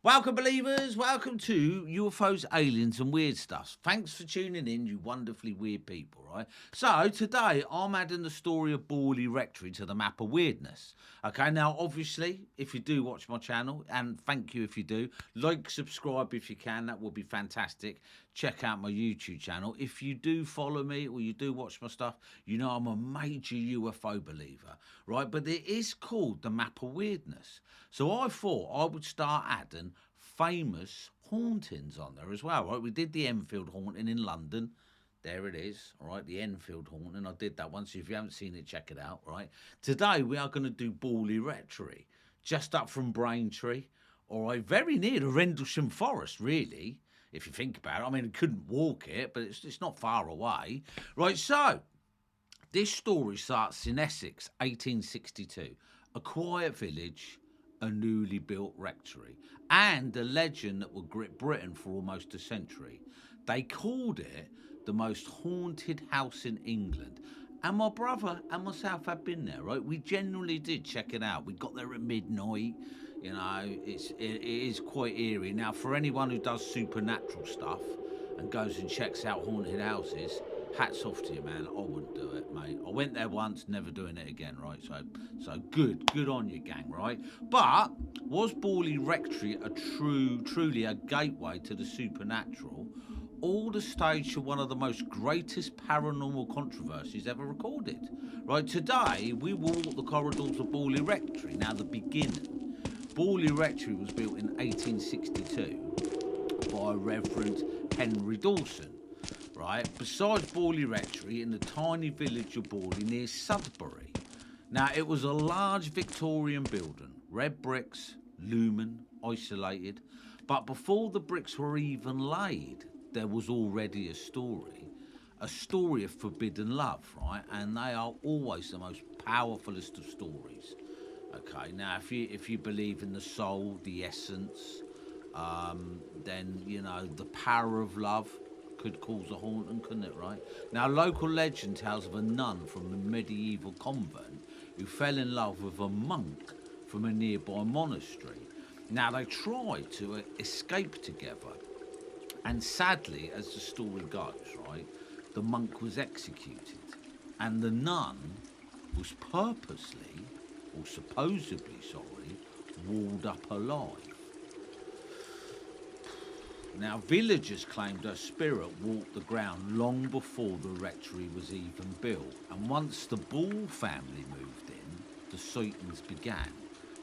Welcome, believers. Welcome to UFOs, Aliens, and Weird Stuff. Thanks for tuning in, you wonderfully weird people, right? So, today I'm adding the story of Borley Rectory to the map of weirdness. Okay, now, obviously, if you do watch my channel, and thank you if you do, like, subscribe if you can, that would be fantastic. Check out my YouTube channel. If you do follow me or you do watch my stuff, you know I'm a major UFO believer, right? But it is called the map of weirdness. So I thought I would start adding famous hauntings on there as well, right? We did the Enfield haunting in London. There it is, all right, the Enfield haunting. I did that once. So if you haven't seen it, check it out, right? Today, we are going to do Borley Rectory, just up from Braintree, all right, very near to Rendlesham Forest, really, if you think about it. I mean, I couldn't walk it, but it's not far away. Right, so this story starts in Essex, 1862, a quiet village, a newly built rectory, and a legend that would grip Britain for almost a century. They called it the most haunted house in England. And my brother and myself had been there, right? We genuinely did check it out. We got there at midnight. You know, it is quite eerie. Now, for anyone who does supernatural stuff and goes and checks out haunted houses, hats off to you, man. I wouldn't do it, mate. I went there once, never doing it again, right? So good on you, gang, right? But was Borley Rectory truly a gateway to the supernatural, or the stage to one of the most greatest paranormal controversies ever recorded? Right, today we will walk the corridors of Borley Rectory. Now, the beginning. Borley Rectory was built in 1862 by Reverend Henry Dawson. Right, besides Borley Rectory, in the tiny village of Borley near Sudbury. Now, it was a large Victorian building, red bricks, lumen, isolated. But before the bricks were even laid, there was already a story of forbidden love, right? And they are always the most powerfulest of stories. Okay, now if you believe in the soul, the essence, then you know the power of love could cause a haunting, couldn't it, right? Now, local legend tells of a nun from a medieval convent who fell in love with a monk from a nearby monastery. Now, they tried to escape together, and sadly, as the story goes, right, the monk was executed, and the nun was purposely, or supposedly, walled up alive. Now, villagers claimed her spirit walked the ground long before the rectory was even built. And once the Ball family moved in, the sightings began.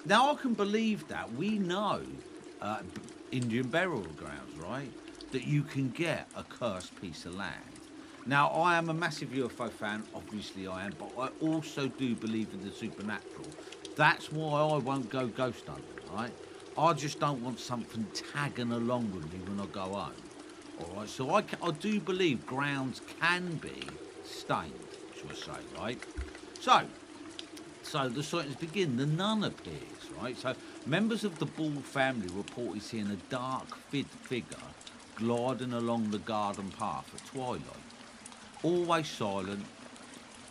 Now, I can believe that. We know Indian burial grounds, right? That you can get a cursed piece of land. Now, I am a massive UFO fan, obviously I am, but I also do believe in the supernatural. That's why I won't go ghost hunting, right? I just don't want something tagging along with me when I go home. All right, so I do believe grounds can be stained, shall I say, right? So the sightings begin. The nun appears, right? So members of the Ball family reported seeing a dark figure gliding along the garden path at twilight. Always silent,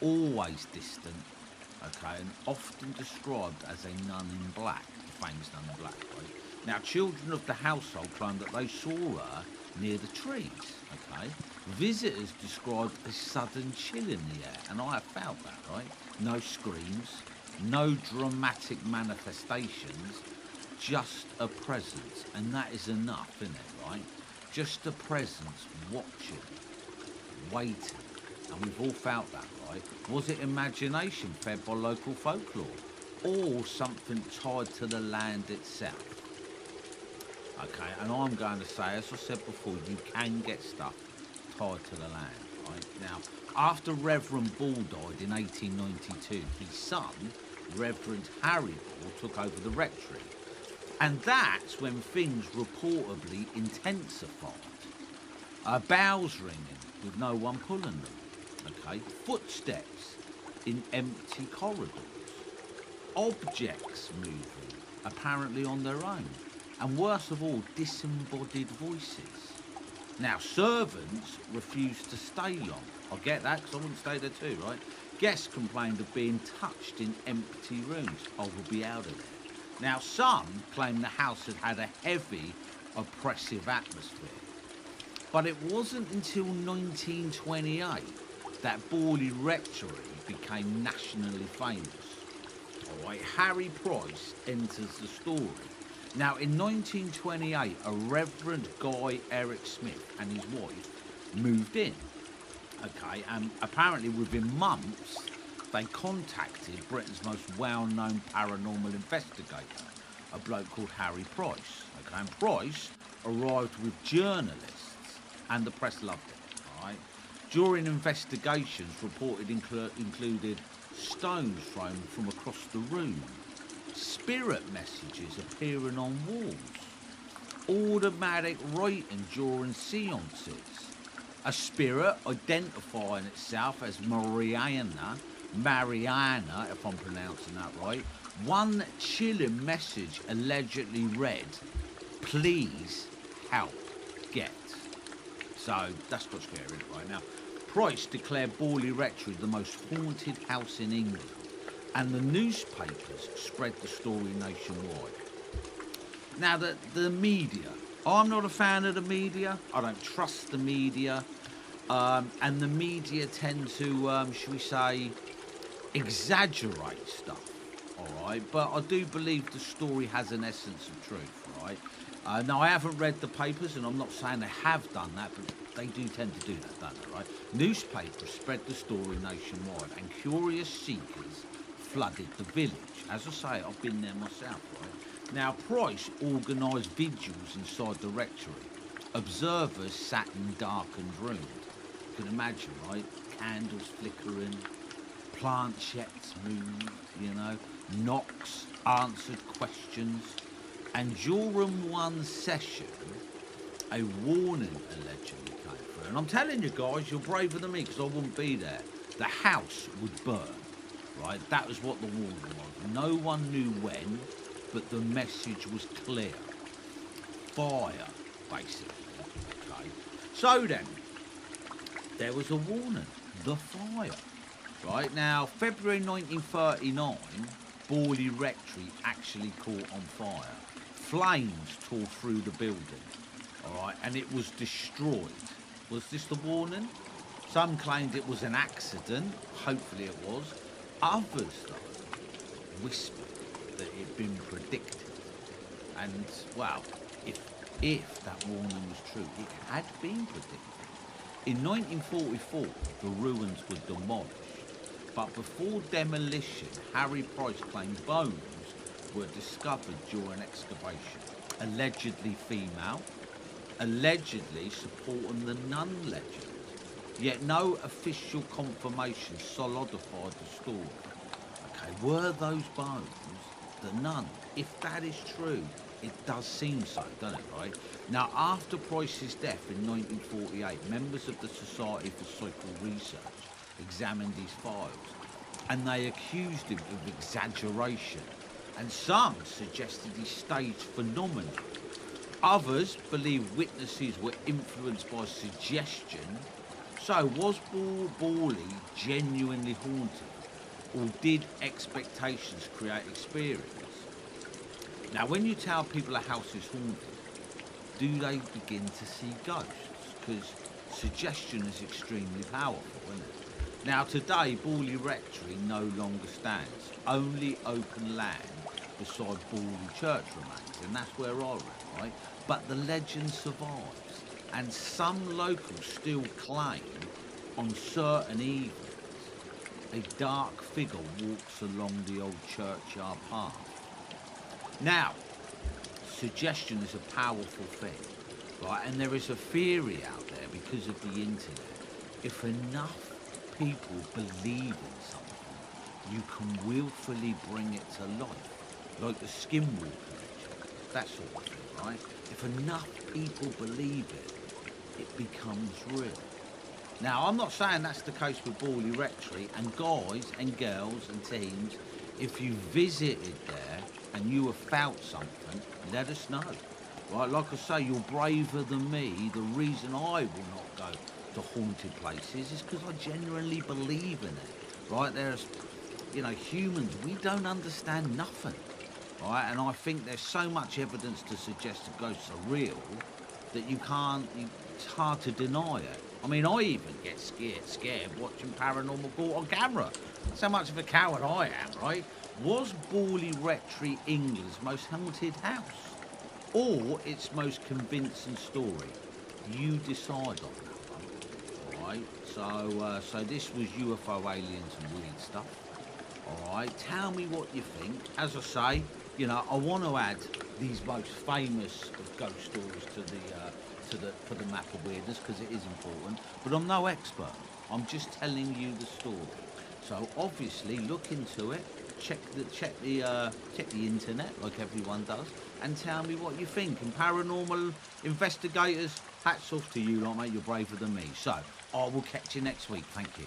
always distant, okay, and often described as a nun in black, the famous nun in black, right? Now, children of the household claim that they saw her near the trees, okay? Visitors described a sudden chill in the air, and I have felt that, right? No screams, no dramatic manifestations, just a presence, and that is enough, isn't it, right? Just a presence watching, waiting. And we've all felt that, right? Was it imagination fed by local folklore, or something tied to the land itself? Okay, and I'm going to say, as I said before, you can get stuff tied to the land, right? Now, after Reverend Ball died in 1892, his son, Reverend Harry Ball, took over the rectory. And that's when things reportedly intensified. Bells ringing with no one pulling them. Okay, footsteps in empty corridors, objects moving, apparently on their own, and worst of all, disembodied voices. Now, servants refused to stay long. I get that, because I wouldn't stay there too, right? Guests complained of being touched in empty rooms. I will be out of there. Now, some claim the house had a heavy, oppressive atmosphere. But it wasn't until 1928 that Borley Rectory became nationally famous. All right, Harry Price enters the story. Now, in 1928, a Reverend Guy Eric Smith and his wife moved in. Okay, and apparently within months, they contacted Britain's most well-known paranormal investigator, a bloke called Harry Price. Okay, and Price arrived with journalists, and the press loved it. All right. During investigations, reported included stones thrown from across the room, spirit messages appearing on walls, automatic writing during seances, a spirit identifying itself as Mariana, if I'm pronouncing that right. One chilling message allegedly read, "Please help get." So that's got scary in it right now. Price declared Borley Rectory the most haunted house in England, and the newspapers spread the story nationwide. Now, the media. I'm not a fan of the media. I don't trust the media. And the media tend to, shall we say, exaggerate stuff. All right. But I do believe the story has an essence of truth. Right. Now, I haven't read the papers, and I'm not saying they have done that, but they do tend to do that, don't they, right? Newspapers spread the story nationwide, and curious seekers flooded the village. As I say, I've been there myself, right? Now, Price organised vigils inside the rectory. Observers sat in darkened rooms. You can imagine, right? Candles flickering, planchettes moved, knocks, answered questions. And during one session, a warning allegedly came through. And I'm telling you guys, you're braver than me because I wouldn't be there. The house would burn, right? That was what the warning was. No one knew when, but the message was clear. Fire, basically, okay? So then, there was a warning. The fire. Right? Now, February 1939, Borley Rectory actually caught on fire. Flames tore through the building, all right, and it was destroyed. Was this the warning? Some claimed it was an accident. Hopefully it was. Others, though, whispered that it had been predicted. And, well, if that warning was true, it had been predicted. In 1944, the ruins were demolished. But before demolition, Harry Price claimed bones were discovered during excavation, allegedly female, allegedly supporting the nun legend. Yet no official confirmation solidified the story. Okay, were those bones the nun? If that is true, it does seem so, doesn't it, right? Now, after Price's death in 1948, members of the Society for Psychical Research examined his files, and they accused him of exaggeration, and some suggested he staged phenomena. Others believed witnesses were influenced by suggestion. So, was Borley genuinely haunted, or did expectations create experience? Now, when you tell people a house is haunted, do they begin to see ghosts? Because suggestion is extremely powerful, isn't it? Now, today, Borley Rectory no longer stands. Only open land beside Borley Church remains, and that's where I live, right? But the legend survives, and some locals still claim on certain evenings a dark figure walks along the old churchyard path. Now, suggestion is a powerful thing, right? And there is a theory out there because of the internet. If enough people believe in something, you can willfully bring it to life, like the skinwalker legend, that sort of thing, right? If enough people believe it, it becomes real. Now, I'm not saying that's the case with Borley Rectory, and guys and girls and teens, if you visited there and you have felt something, let us know. Right, like I say, you're braver than me. The reason I will not go to haunted places is because I genuinely believe in it. Right, there's, humans, we don't understand nothing. right? And I think there's so much evidence to suggest the ghosts are real that it's hard to deny it. I mean, I even get scared watching Paranormal Caught on camera. That's how much of a coward I am, right? Was Borley Rectory England's most haunted house? Or its most convincing story? You decide on that one, right? So this was UFO aliens and weird stuff. All right, tell me what you think. As I say, I want to add these most famous of ghost stories for the map of weirdness because it is important. But I'm no expert. I'm just telling you the story. So obviously, look into it. Check the internet like everyone does, and tell me what you think. And paranormal investigators, hats off to you, lot, mate. You're braver than me. So I will catch you next week. Thank you.